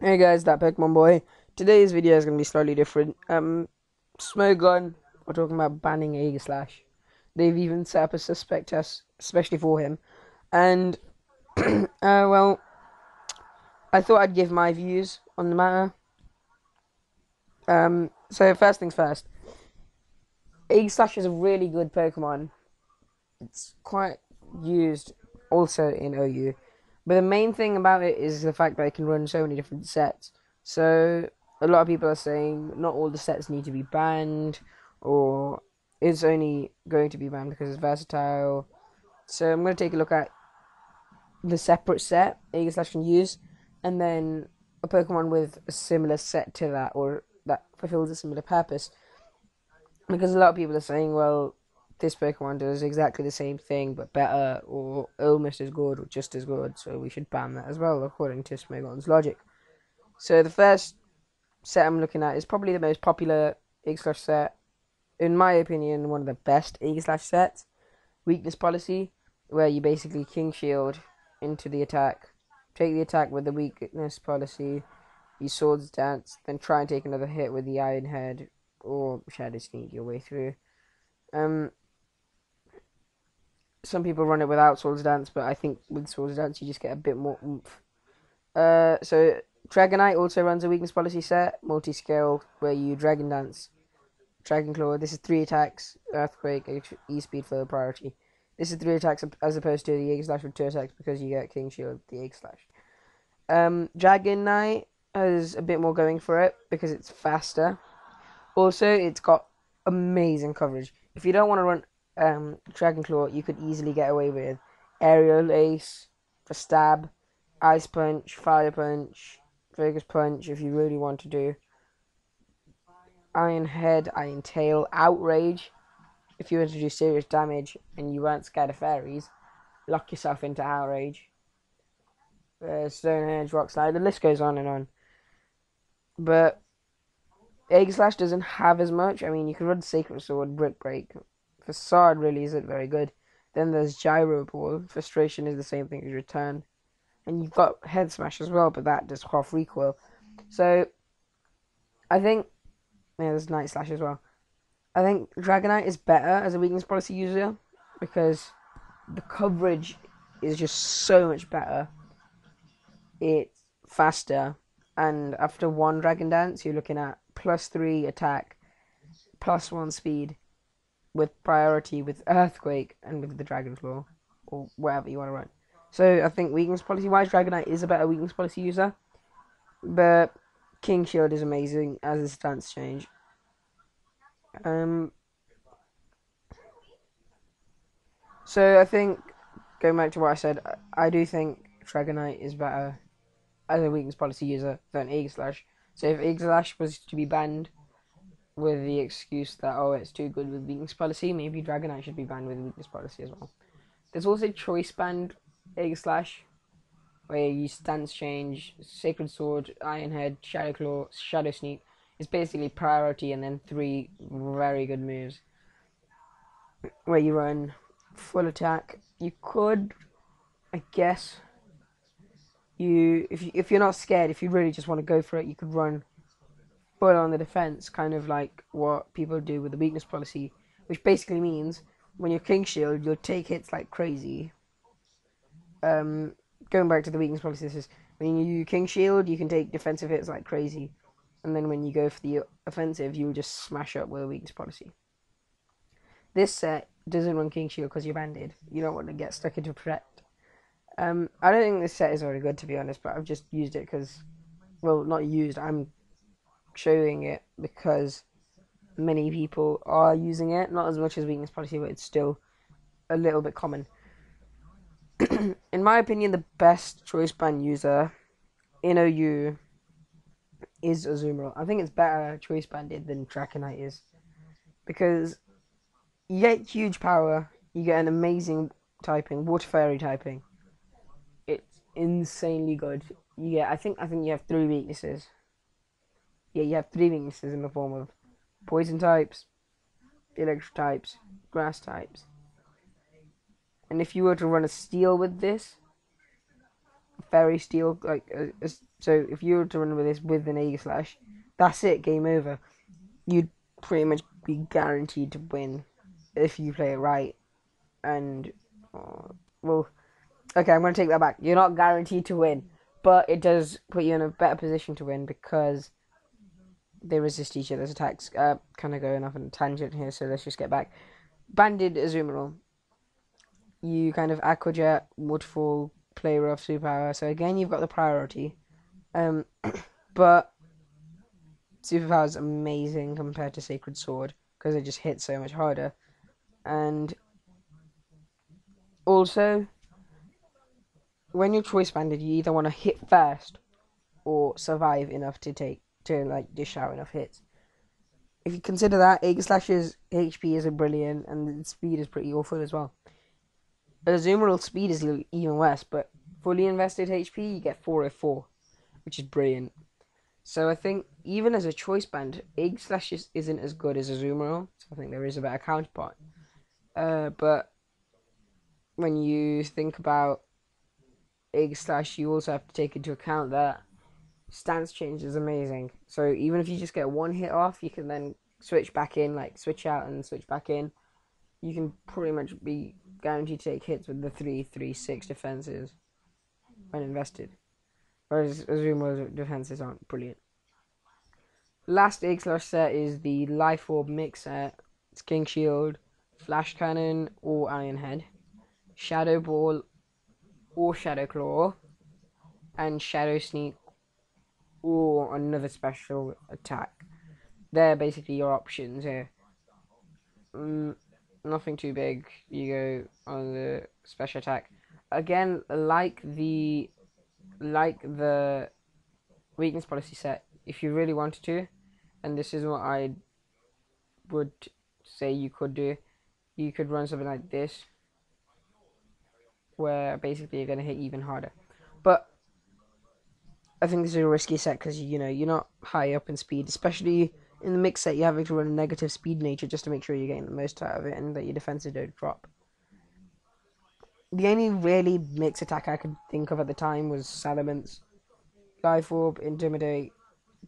Hey guys, that Pokemon boy. Today's video is gonna be slightly different. Smogon, we're talking about banning Aegislash. They've even set up a suspect test, especially for him. And well, I thought I'd give my views on the matter. So first things first, Aegislash is a really good Pokemon. It's quite used also in OU, but the main thing about it is the fact that it can run so many different sets. So a lot of people are saying not all the sets need to be banned, or it's only going to be banned because it's versatile. So I'm going to take a look at the separate set Aegislash can use, and then a Pokemon with a similar set to that, or that fulfills a similar purpose. Because a lot of people are saying, well, this Pokemon does exactly the same thing but better, or almost as good, or just as good, so we should ban that as well, according to Smogon's logic. So the first set I'm looking at is probably the most popular Aegislash set. In my opinion, one of the best Aegislash sets. Weakness Policy, where you basically King Shield into the attack, take the attack with the Weakness Policy, you Swords Dance, then try and take another hit with the Iron Head, or Shadow Sneak your way through. Some people run it without Swords Dance, but I think with Swords Dance you just get a bit more oomph. So Dragonite also runs a Weakness Policy set, multi-scale, where you Dragon Dance, Dragon Claw. This is 3 attacks, Earthquake, E-Speed for the priority. This is 3 attacks as opposed to the Aegislash with 2 attacks because you get King Shield, the Aegislash. Dragonite has a bit more going for it because it's faster. Also, it's got amazing coverage. If you don't want to run Dragon Claw, you could easily get away with Aerial Ace for stab, Ice Punch, Fire Punch, Focus Punch if you really want to do. Iron Head, Iron Tail, Outrage. If you want to do serious damage and you weren't scared of fairies, lock yourself into Outrage. Stone Edge, Rock Slide, the list goes on and on. But Aegislash doesn't have as much. I mean, you can run Sacred Sword, Brick Break. Facade really isn't very good. Then there's Gyro Ball. Frustration is the same thing as Return. And you've got Head Smash as well, but that does half recoil. So, I think... yeah, there's Night Slash as well. I think Dragonite is better as a Weakness Policy user because the coverage is just so much better. It's faster. And after 1 Dragon Dance, you're looking at +3 attack, +1 speed, with priority with Earthquake and with the Dragon Claw, or whatever you want to run. So I think Weakness Policy wise, Dragonite is a better Weakness Policy user, but King Shield is amazing as a stance change. So I think, going back to what I said, I do think Dragonite is better as a Weakness Policy user than Aegislash. So if Aegislash was to be banned with the excuse that, oh, it's too good with Weakness Policy, maybe Dragonite should be banned with Weakness Policy as well. There's also Choice Band Aegislash, where you stance change, Sacred Sword, Iron Head, Shadow Claw, Shadow Sneak. It's basically priority and then 3 very good moves. Where you run full attack. You could, I guess, if you're not scared, if you really just want to go for it, you could run full on the defense, kind of like what people do with the Weakness Policy, which basically means when you're King Shield, you'll take hits like crazy. Going back to the Weakness Policy, this is when you King Shield, you can take defensive hits like crazy, and then when you go for the offensive, you'll just smash up with a Weakness Policy. This set doesn't run King Shield because you're banded. You don't want to get stuck into Protect. I don't think this set is very good, to be honest, but I've just used it because, well, not used, I'm showing it because many people are using it. Not as much as Weakness Policy, but it's still a little bit common. In my opinion, the best Choice Band user in OU is Azumarill. I think it's better Choice Banded than Dragonite is, because you get huge power, you get an amazing typing, Water Fairy typing. It's insanely good. You get, I think you have 3 weaknesses. Yeah, you have 3 weaknesses in the form of Poison types, Electric types, Grass types. And if you were to run a Steel with this, Fairy Steel, so if you were to run with this with an Aegislash, that's it, game over. You'd pretty much be guaranteed to win if you play it right. And well, okay, I'm going to take that back. You're not guaranteed to win, but it does put you in a better position to win because they resist each other's attacks. Kind of going off on a tangent here, so let's just get back. Banded Azumarill. You kind of Aquajet, Woodfall, play rough, superpower. So again, you've got the priority. But superpower is amazing compared to Sacred Sword because it just hits so much harder. And also, when you're choice banded, you either want to hit first or survive enough to dish out enough hits. If you consider that, Aegislash's HP isn't brilliant and its speed is pretty awful as well. Azumarill speed is even worse, but fully invested HP, you get 404, which is brilliant. So I think even as a choice band, Aegislash isn't as good as Azumarill, so I think there is a better counterpart. But when you think about Aegislash, you also have to take into account that stance change is amazing. So even if you just get one hit off, you can then switch back in, like switch out and switch back in. You can pretty much be guaranteed to take hits with the 3-3-6 defenses when invested. Whereas Azumarill defenses aren't brilliant. Last Aegislash set is the Life Orb mix set. It's King Shield, Flash Cannon or Iron Head, Shadow Ball or Shadow Claw, and Shadow Sneak or another special attack. They're basically your options here. Nothing too big. You go on the special attack. Again, like the weakness policy set, if you really wanted to, and this is what I would say you could do, you could run something like this, where basically you're going to hit even harder. But I think this is a risky set because, you're not high up in speed, especially in the mix set. You're having to run a negative speed nature just to make sure you're getting the most out of it and that your defenses don't drop. The only really mix attack I could think of at the time was Salamence, Life Orb, Intimidate,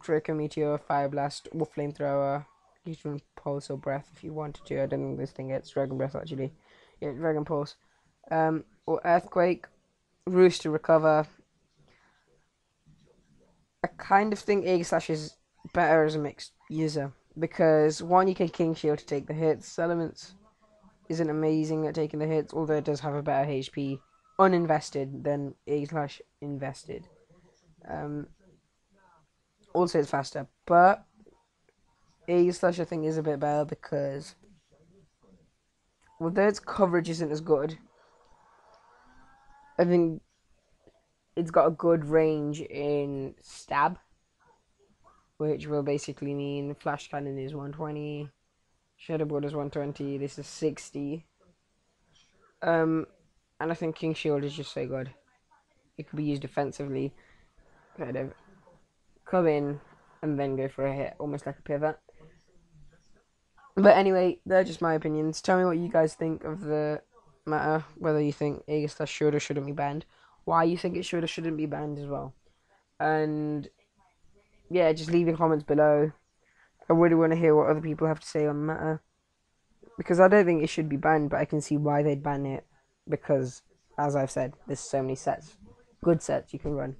Draco Meteor, Fire Blast, or Flamethrower. You can Pulse or Breath if you wanted to. I don't think this thing gets Dragon Breath actually. Yeah, Dragon Pulse. Or Earthquake, Roost to recover. I kind of think Aegislash is better as a mixed user because one, you can King Shield to take the hits. Salamence isn't amazing at taking the hits, although it does have a better HP uninvested than Aegislash invested. Also, it's faster, but Aegislash I think is a bit better because although its coverage isn't as good, I think it's got a good range in stab, which will basically mean Flash Cannon is 120, Shadow Ball is 120, this is 60. And I think King Shield is just so good. It could be used defensively, kind of come in and then go for a hit, almost like a pivot. But anyway, they're just my opinions. Tell me what you guys think of the matter, whether you think Aegislash should or shouldn't be banned, why you think it should or shouldn't be banned as well. And yeah, just leave your comments below. I really want to hear what other people have to say on the matter, because I don't think it should be banned, but I can see why they'd ban it, because as I've said, there's so many good sets you can run.